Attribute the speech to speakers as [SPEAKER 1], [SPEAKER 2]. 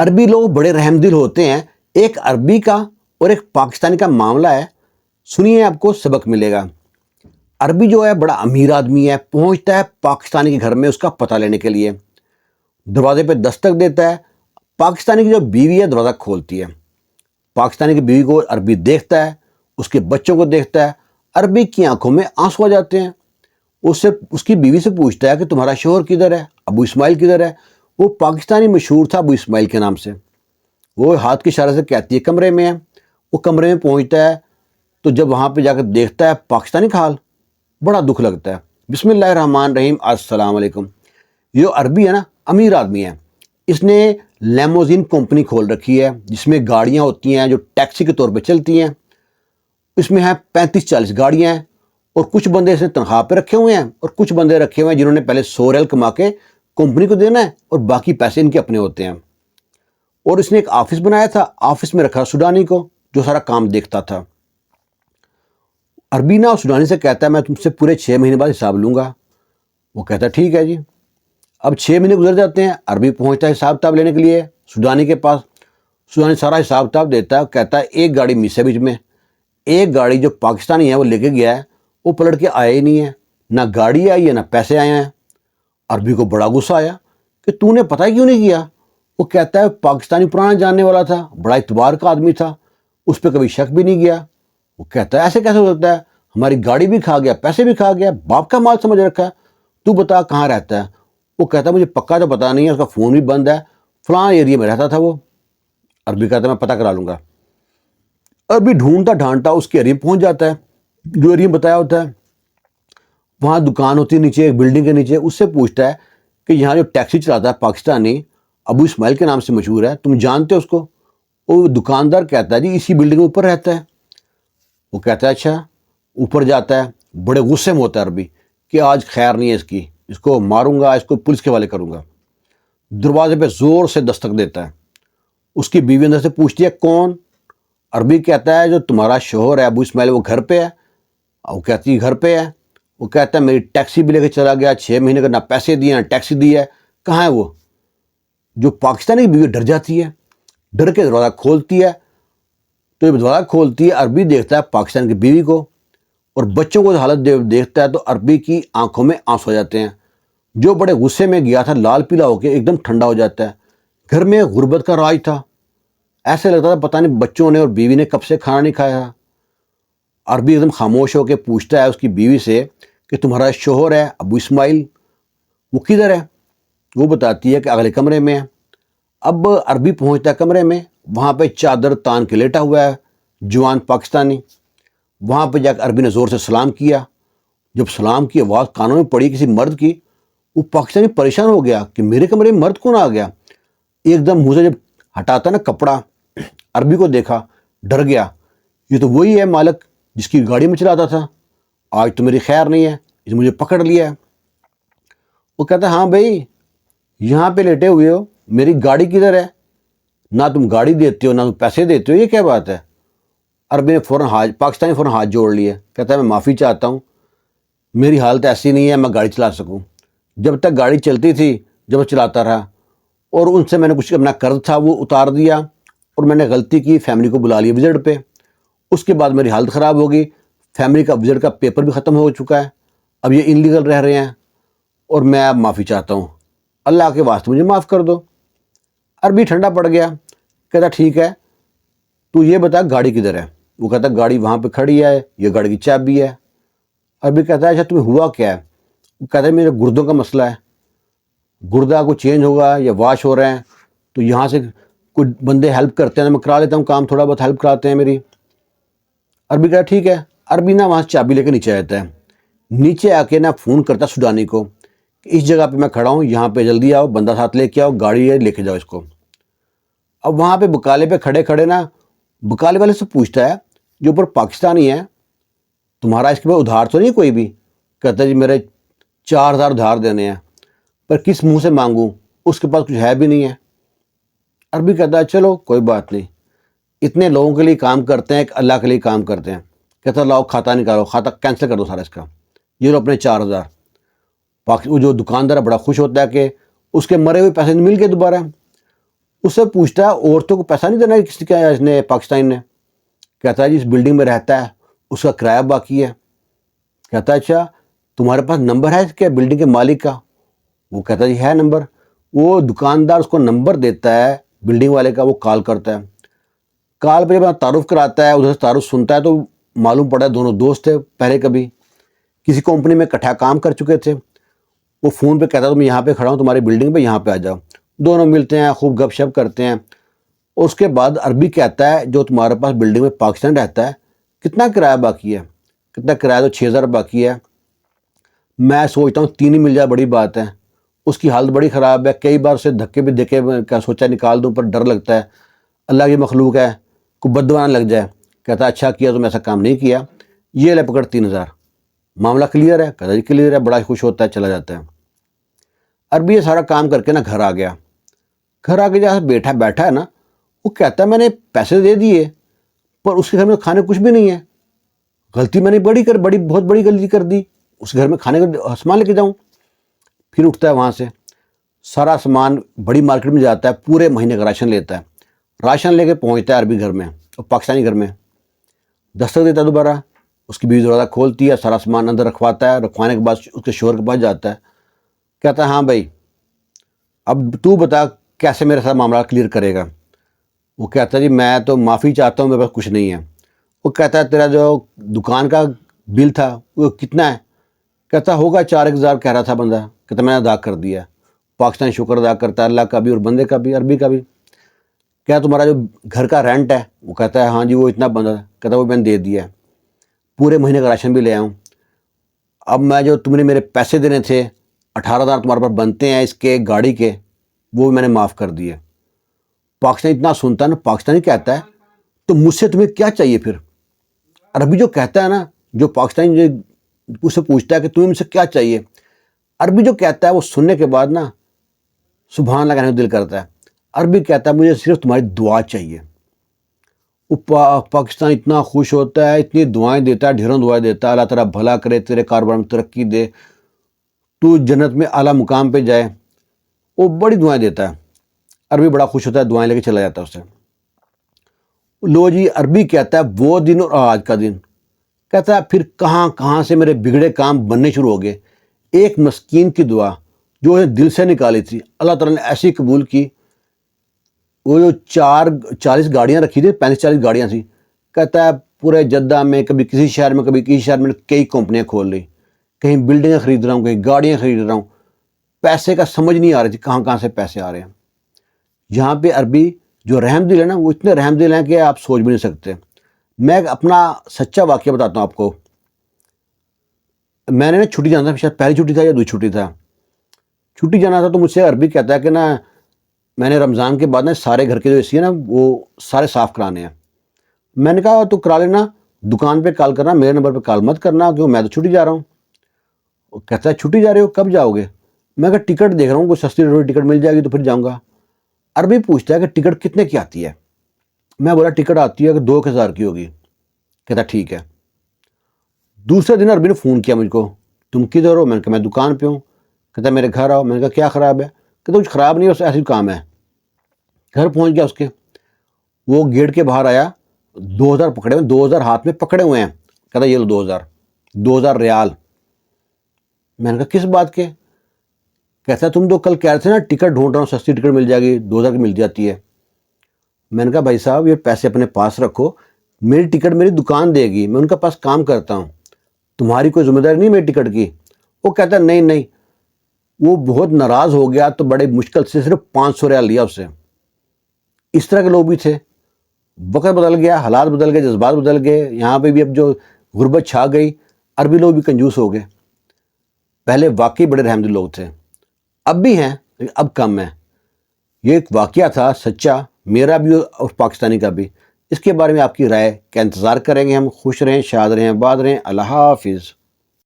[SPEAKER 1] عربی لوگ بڑے رحم دل ہوتے ہیں. ایک عربی کا اور ایک پاکستانی کا معاملہ ہے, سنیے آپ کو سبق ملے گا. عربی جو ہے بڑا امیر آدمی ہے, پہنچتا ہے پاکستانی کے گھر میں اس کا پتہ لینے کے لیے. دروازے پہ دستک دیتا ہے. پاکستانی کی جو بیوی ہے دروازہ کھولتی ہے. پاکستانی کی بیوی کو عربی دیکھتا ہے, اس کے بچوں کو دیکھتا ہے. عربی کی آنکھوں میں آنسو آ جاتے ہیں. اس کی بیوی سے پوچھتا ہے کہ تمہارا شوہر کدھر ہے, ابو اسماعیل کدھر ہے. وہ پاکستانی مشہور تھا ابو اسماعیل کے نام سے. وہ ہاتھ کے اشارے سے کہتی ہے کمرے میں ہے. وہ کمرے میں پہنچتا ہے تو جب وہاں پہ جا کر دیکھتا ہے پاکستانی کا حال, بڑا دکھ لگتا ہے. بسم اللہ الرحمن الرحیم, السلام علیکم. یہ عربی ہے نا, امیر آدمی ہے. اس نے لیموزین کمپنی کھول رکھی ہے جس میں گاڑیاں ہوتی ہیں جو ٹیکسی کے طور پہ چلتی ہیں. اس میں ہے 35-40 گاڑیاں ہیں, اور کچھ بندے اس نے تنخواہ پہ رکھے ہوئے ہیں اور کچھ بندے رکھے ہوئے ہیں جنہوں نے پہلے 100 ریال کما کے کمپنی کو دینا ہے اور باقی پیسے ان کے اپنے ہوتے ہیں. اور اس نے ایک آفس بنایا تھا, آفس میں رکھا سوڈانی کو جو سارا کام دیکھتا تھا. عربی نا سوڈانی سے کہتا ہے میں تم سے پورے 6 مہینے بعد حساب لوں گا. وہ کہتا ہے ٹھیک ہے جی. اب 6 مہینے گزر جاتے ہیں. عربی پہنچتا ہے حساب کتاب لینے کے لیے سوڈانی کے پاس. سوڈانی سارا حساب کتاب دیتا ہے, کہتا ہے ایک گاڑی مس ہے بیچ میں. ایک گاڑی جو پاکستانی ہے وہ لے کے گیا ہے, وہ پلٹ کے آیا ہی نہیں ہے. نہ گاڑی آئی ہے نہ پیسے آئے ہیں. عربی کو بڑا غصہ آیا کہ تو نے پتہ کیوں نہیں کیا. وہ کہتا ہے پاکستانی پرانا جاننے والا تھا, بڑا اعتبار کا آدمی تھا, اس پہ کبھی شک بھی نہیں کیا. وہ کہتا ہے ایسے کیسے ہو سکتا ہے, ہماری گاڑی بھی کھا گیا, پیسے بھی کھا گیا, باپ کا مال سمجھ رکھا ہے. تو بتا کہاں رہتا ہے. وہ کہتا ہے مجھے پکا تو پتہ نہیں ہے, اس کا فون بھی بند ہے, فلاں ایریا میں رہتا تھا وہ. عربی کہتا ہے میں پتہ کرا لوں گا. عربی ڈھونڈتا ڈھانڈتا اس کے ایریا پہنچ جاتا ہے جو ایریا بتایا ہوتا ہے. وہاں دکان ہوتی ہے نیچے, ایک بلڈنگ کے نیچے. اس سے پوچھتا ہے کہ یہاں جو ٹیکسی چلاتا ہے پاکستانی ابو اسماعیل کے نام سے مشہور ہے, تم جانتے ہو اس کو. وہ دکاندار کہتا ہے جی اسی بلڈنگ میں اوپر رہتا ہے. وہ کہتا ہے اچھا. اوپر جاتا ہے, بڑے غصے میں ہوتا ہے عربی کہ آج خیر نہیں ہے اس کی, اس کو ماروں گا, اس کو پولیس کے حوالے کروں گا. دروازے پہ زور سے دستک دیتا ہے. اس کی بیوی اندر سے پوچھتی ہے کون. عربی کہتا ہے جو تمہارا شوہر ہے ابو اسماعیل وہ گھر پہ ہے. وہ کہتی ہے گھر پہ ہے. وہ کہتا ہے میری ٹیکسی بھی لے کے چلا گیا, 6 مہینے کا نہ پیسے دیے نہ ٹیکسی دی ہے, کہاں ہے وہ. جو پاکستانی کی بیوی ڈر جاتی ہے, ڈر کے دروازہ کھولتی ہے. تو جب دروازہ کھولتی ہے عربی دیکھتا ہے پاکستان کی بیوی کو اور بچوں کو حالت دیکھتا ہے تو عربی کی آنکھوں میں آنسو ہو جاتے ہیں. جو بڑے غصے میں گیا تھا لال پیلا ہو کے ایک دم ٹھنڈا ہو جاتا ہے. گھر میں غربت کا راج تھا. ایسے لگتا تھا پتہ نہیں بچوں نے اور بیوی نے کب سے کھانا نہیں کھایا. عربی ایک دم خاموش ہو کے پوچھتا ہے اس کی بیوی سے کہ تمہارا شوہر ہے ابو اسماعیل وہ کدھر ہے. وہ بتاتی ہے کہ اگلے کمرے میں ہے. اب عربی پہنچتا ہے کمرے میں, وہاں پہ چادر تان کے لیٹا ہوا ہے جوان پاکستانی. وہاں پہ جا کے عربی نے زور سے سلام کیا. جب سلام کی آواز کانوں میں پڑی کسی مرد کی, وہ پاکستانی پریشان ہو گیا کہ میرے کمرے میں مرد کون آ گیا. ایک دم منہ سے جب ہٹاتا نا کپڑا, عربی کو دیکھا, ڈر گیا. یہ تو وہی ہے مالک جس کی گاڑی میں چلاتا تھا, آج تو میری خیر نہیں ہے, اس نے مجھے پکڑ لیا ہے. وہ کہتا ہے ہاں بھائی یہاں پہ لیٹے ہوئے ہو, میری گاڑی کدھر ہے. نہ تم گاڑی دیتے ہو نہ تم پیسے دیتے ہو, یہ کیا بات ہے. عربی نے پاکستانی فوراً ہاتھ جوڑ لیے. کہتا ہے میں معافی چاہتا ہوں, میری حالت ایسی نہیں ہے میں گاڑی چلا سکوں. جب تک گاڑی چلتی تھی جب وہ چلاتا رہا, اور ان سے میں نے کچھ اپنا قرض تھا وہ اتار دیا, اور میں نے غلطی کی فیملی کو بلا لیا وزٹ پہ. اس کے بعد میری حالت خراب ہوگی, فیملی کا وزٹ کا پیپر بھی ختم ہو چکا ہے, اب یہ انلیگل رہ رہے ہیں, اور میں اب معافی چاہتا ہوں, اللہ کے واسطے مجھے معاف کر دو. عربی ٹھنڈا پڑ گیا. کہتا ٹھیک ہے تو یہ بتا گاڑی کدھر ہے. وہ کہتا گاڑی وہاں پہ کھڑی ہے, یہ گاڑی کی چابی ہے. عربی کہتا ہے اچھا تمہیں ہوا کیا ہے. وہ کہتا ہے میرے گردوں کا مسئلہ ہے, گردہ کو چینج ہوگا یا واش ہو رہے ہیں, تو یہاں سے کچھ بندے ہیلپ کرتے ہیں, میں کرا لیتا ہوں کام, تھوڑا بہت ہیلپ کراتے ہیں میری. عربی کہتا ٹھیک ہے. عربی نا وہاں سے چابی لے کے نیچے آتا ہے. نیچے آ کے نا فون کرتا سوڈانی کو کہ اس جگہ پہ میں کھڑا ہوں, یہاں پہ جلدی آؤ, بندہ ساتھ لے کے آؤ, گاڑی ہے لے کے جاؤ اس کو. اب وہاں پہ بکالے پہ کھڑے کھڑے نا بکالے والے سے پوچھتا ہے جو اوپر پاکستانی ہے, تمہارا اس کے بعد ادھار تو نہیں کوئی بھی. کہتا ہے جی میرے 4000 ادھار دینے ہیں, پر کس منہ سے مانگوں, اس کے پاس کچھ ہے بھی نہیں ہے. عربی کہتا ہے چلو کوئی بات نہیں, اتنے لوگوں کے لیے کام کرتے ہیں, ایک اللہ کے لیے کام کرتے ہیں. کہتا لاؤ کھاتا نکالو, کھاتا کینسل کر دو سارا اس کا, یہ لو اپنے 4000. وہ جو دکاندار ہے بڑا خوش ہوتا ہے کہ اس کے مرے ہوئے پیسے مل گئے دوبارہ. اس سے پوچھتا ہے عورتوں کو پیسہ نہیں دینا ہے کسی کا اس نے پاکستانی نے؟ کہتا ہے جی اس بلڈنگ میں رہتا ہے اس کا کرایہ باقی ہے۔ کہتا ہے اچھا تمہارے پاس نمبر ہے کیا بلڈنگ کے مالک کا؟ وہ کہتا ہے جی ہے نمبر۔ وہ دکاندار اس کو نمبر دیتا ہے بلڈنگ والے کا، وہ کال کرتا ہے۔ کال پہ جب تعارف کراتا ہے، ادھر سے تعارف سنتا ہے تو معلوم پڑا ہے دونوں دوست تھے، پہلے کبھی کسی کمپنی میں اکٹھا کام کر چکے تھے۔ وہ فون پہ کہتا ہے میں یہاں پہ کھڑا ہوں تمہاری بلڈنگ پہ، یہاں پہ آ جاؤ۔ دونوں ملتے ہیں، خوب گپ شپ کرتے ہیں۔ اور اس کے بعد عربی کہتا ہے جو تمہارے پاس بلڈنگ میں پاکستان رہتا ہے کتنا کرایہ باقی ہے؟ کتنا کرایہ؟ تو 6,000 باقی ہے۔ میں سوچتا ہوں 3 ہی مل جائے بڑی بات ہے۔ اس کی حالت بڑی خراب ہے، کئی بار اسے دھکے بھی دیکھے، کیا سوچا نکال دوں، پر ڈر لگتا ہے، اللہ کی مخلوق ہے، کوئی بد دعا نہ لگ جائے۔ کہتا اچھا کیا تم ایسا کام نہیں کیا، یہ لے پکڑ 3,000۔ معاملہ کلیئر ہے؟ کہتا جی کلیئر ہے۔ بڑا خوش ہوتا ہے، چلا جاتا ہے۔ عربی یہ سارا کام کر کے نا گھر آ گیا۔ گھر آ کے جہاں بیٹھا ہے نا، وہ کہتا ہے میں نے پیسے دے دیے پر اس کے گھر میں کھانے کچھ بھی نہیں ہے، غلطی میں نے بہت بڑی غلطی کر دی، اس گھر میں کھانے کا سامان لے کے جاؤں۔ پھر اٹھتا ہے وہاں سے، سارا سامان بڑی مارکیٹ میں جاتا ہے، پورے مہینے کا راشن لیتا ہے۔ راشن لے کے پہنچتا ہے عربی گھر میں اور پاکستانی گھر میں، دستک دیتا ہے دوبارہ۔ اس کی بیوی دروازہ کھولتی ہے، سارا سامان اندر رکھواتا ہے، رکھوانے کے بعد اس کے شوہر کے پاس جاتا ہے، کہتا ہے ہاں بھائی اب تو بتا کیسے میرے ساتھ معاملہ کلیئر کرے گا؟ وہ کہتا ہے جی میں تو معافی چاہتا ہوں، میرے پاس کچھ نہیں ہے۔ وہ کہتا ہے تیرا جو دکان کا بل تھا وہ کتنا ہے؟ کہتا ہوگا 4,000 کہہ رہا تھا بندہ۔ کہتا میں نے ادا کر دیا۔ پاکستانی شکر ادا کرتا ہے اللہ کا بھی اور بندے کا بھی، عربی کا بھی۔ کیا تمہارا جو گھر کا رینٹ ہے؟ وہ کہتا ہے ہاں جی وہ اتنا بندہ۔ کہتا وہ میں نے دے دیا ہے، پورے مہینے کا راشن بھی لے آؤں۔ اب میں جو تم نے میرے پیسے دینے تھے 18,000 تمہارے پاس بنتے ہیں اس کے گاڑی کے، وہ بھی میں نے معاف کر دیے۔ پاکستانی اتنا سنتا ہے نا، پاکستانی کہتا ہے تو مجھ سے تمہیں کیا چاہیے پھر؟ عربی جو کہتا ہے نا، جو پاکستانی اس سے پوچھتا ہے کہ تمہیں مجھ سے کیا چاہیے، عربی جو کہتا ہے وہ سننے کے بعد نا سبحان اللہ کہنے کو دل کرتا ہے۔ عربی کہتا ہے مجھے صرف تمہاری دعا چاہیے۔ وہ پاکستان اتنا خوش ہوتا ہے، اتنی دعائیں دیتا ہے، ڈھیروں دعائیں دیتا ہے، اللہ تعالیٰ بھلا کرے، تیرے کاروبار میں ترقی دے، تو جنت میں اعلیٰ مقام پہ جائے۔ وہ بڑی دعائیں دیتا ہے۔ عربی بڑا خوش ہوتا ہے، دعائیں لے کے چلا جاتا ہے اس سے۔ لو جی عربی کہتا ہے وہ دن اور آج کا دن، کہتا ہے پھر کہاں کہاں سے میرے بگڑے کام بننے شروع ہو گئے۔ ایک مسکین کی دعا جو اسے دل سے نکالی تھی اللہ تعالیٰ نے ایسی قبول کی۔ وہ جو 40 گاڑیاں رکھی تھی، 35-40 گاڑیاں تھیں، کہتا ہے پورے جدہ میں کبھی کسی شہر میں کبھی کسی شہر میں کئی کمپنیاں کھول لی، کہیں بلڈنگیں خرید رہا ہوں، کہیں گاڑیاں خرید رہا ہوں۔ پیسے کا سمجھ نہیں آ رہی تھی کہاں کہاں سے پیسے آ رہے ہیں۔ یہاں پہ عربی جو رحم دل ہے نا، وہ اتنے رحم دل ہیں کہ آپ سوچ بھی نہیں سکتے۔ میں ایک اپنا سچا واقعہ بتاتا ہوں آپ کو۔ میں نے نا چھٹی جانا تھا، شاید پہلی چھٹی تھا یا دوسری چھٹی تھا، چھٹی جانا تھا تو مجھ سے عربی کہتا ہے کہ نا میں نے رمضان کے بعد نا سارے گھر کے جو اے سی ہے نا وہ سارے صاف کرانے ہیں۔ میں نے کہا تو کرا لینا، دکان پہ کال کرنا، میرے نمبر پہ کال مت کرنا کیوں میں تو چھٹی جا رہا ہوں۔ وہ کہتا ہے چھٹی جا رہے ہو، کب جاؤ گے؟ میں کہا ٹکٹ دیکھ رہا ہوں، کوئی سستی ٹکٹ مل جائے گی تو پھر جاؤں گا۔ عربی پوچھتا ہے کہ ٹکٹ کتنے کی آتی ہے؟ میں بولا ٹکٹ آتی ہے کہ 2,000 کی ہوگی۔ کہتا ٹھیک ہے۔ دوسرے دن عربی نے فون کیا مجھ کو، تم کدھر ہو؟ میں نے کہا میں دکان پہ ہوں۔ کہتا میرے گھر آؤ۔ میں نے کہا کیا خراب ہے؟ کہتا کچھ خراب نہیں ہے، بس ایسی کام ہے۔ گھر پہنچ گیا اس کے، وہ گیٹ کے باہر آیا، 2,000 پکڑے ہوئے، 2,000 ہاتھ میں پکڑے ہوئے ہیں۔ کہتا یہ لو 2,000 ریال۔ میں نے کہا کس بات کے؟ کہتا تم تو کل کہہ رہے تھے نا ٹکٹ ڈھونڈ رہا ہوں، سستی ٹکٹ مل جائے گی، 2,000 کی مل جاتی ہے۔ میں نے کہا بھائی صاحب یہ پیسے اپنے پاس رکھو، میری ٹکٹ میری دکان دے گی، میں ان کے پاس کام کرتا ہوں، تمہاری کوئی ذمہ داری نہیں میری ٹکٹ کی۔ وہ کہتا نہیں۔ وہ بہت ناراض ہو گیا تو بڑے مشکل سے صرف 500 ریال لیا اس سے۔ اس طرح کے لوگ بھی تھے۔ وقت بدل گیا، حالات بدل گئے، جذبات بدل گئے، یہاں پہ بھی اب جو غربت چھا گئی، عربی لوگ بھی کنجوس ہو گئے۔ پہلے واقعی بڑے رحم دل لوگ تھے، اب بھی ہیں لیکن اب کم ہیں۔ یہ ایک واقعہ تھا سچا، میرا بھی اور پاکستانی کا بھی۔ اس کے بارے میں آپ کی رائے کا انتظار کریں گے ہم۔ خوش رہیں، شاد رہیں، آباد رہیں۔ اللہ حافظ۔